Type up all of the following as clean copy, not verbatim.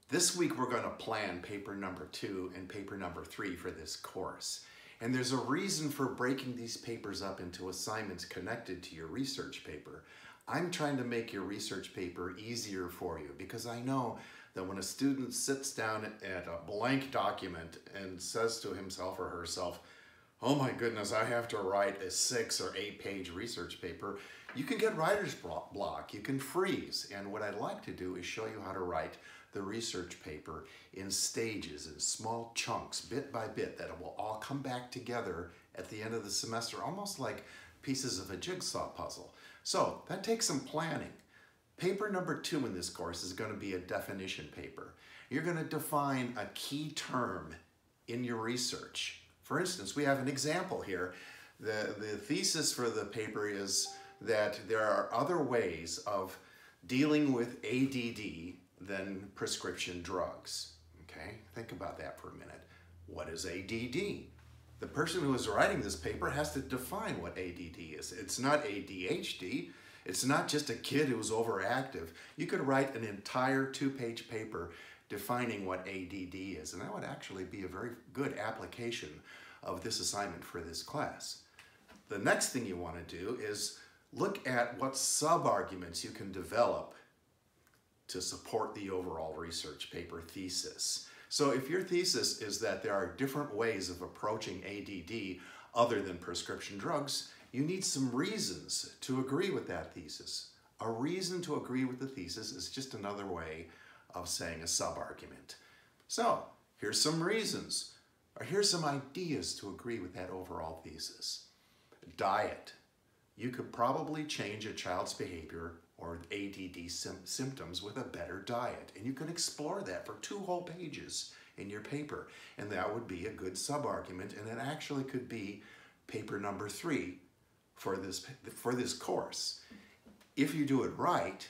This week we're going to plan paper number 2 and paper number 3 for this course. And there's a reason for breaking these papers up into assignments connected to your research paper. I'm trying to make your research paper easier for you because I know that when a student sits down at a blank document and says to himself or herself, oh my goodness, I have to write a 6 or 8 page research paper, you can get writer's block, you can freeze. And what I'd like to do is show you how to write the research paper in stages, in small chunks, bit by bit, that it will all come back together at the end of the semester, almost like pieces of a jigsaw puzzle. So that takes some planning. Paper number 2 in this course is going to be a definition paper. You're going to define a key term in your research. For instance, we have an example here. The thesis for the paper is that there are other ways of dealing with ADD than prescription drugs. Okay, think about that for a minute. What is ADD? The person who is writing this paper has to define what ADD is. It's not ADHD. It's not just a kid who's overactive. You could write an entire 2-page paper defining what ADD is, and that would actually be a very good application of this assignment for this class. The next thing you want to do is look at what sub-arguments you can develop to support the overall research paper thesis. So if your thesis is that there are different ways of approaching ADD other than prescription drugs, you need some reasons to agree with that thesis. A reason to agree with the thesis is just another way of saying a sub-argument. So here's some reasons, or here's some ideas to agree with that overall thesis. Diet. You could probably change a child's behavior or ADD symptoms with a better diet. And you can explore that for 2 whole pages in your paper. And that would be a good sub-argument, and it actually could be paper number 3 for this course. If you do it right,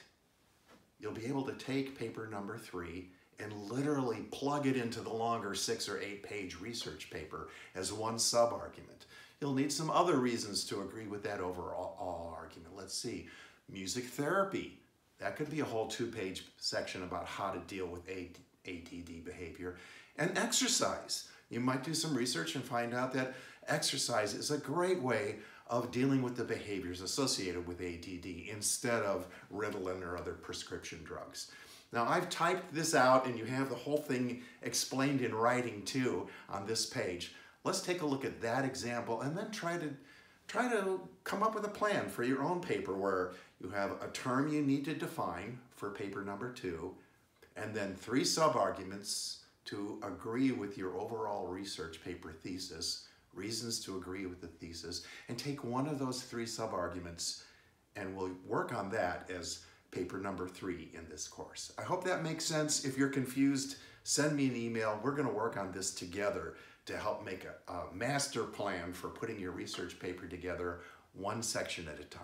you'll be able to take paper number 3 and literally plug it into the longer 6 or 8 page research paper as one sub-argument. You'll need some other reasons to agree with that overall argument. Let's see. Music therapy. That could be a whole 2-page section about how to deal with ADD behavior. And exercise. You might do some research and find out that exercise is a great way of dealing with the behaviors associated with ADD instead of Ritalin or other prescription drugs. Now, I've typed this out and you have the whole thing explained in writing too on this page. Let's take a look at that example and then try to come up with a plan for your own paper where you have a term you need to define for paper number 2, and then 3 sub-arguments to agree with your overall research paper thesis, reasons to agree with the thesis, and take one of those 3 sub-arguments and we'll work on that as paper number 3 in this course. I hope that makes sense. If you're confused, send me an email. We're going to work on this together to help make a master plan for putting your research paper together 1 section at a time.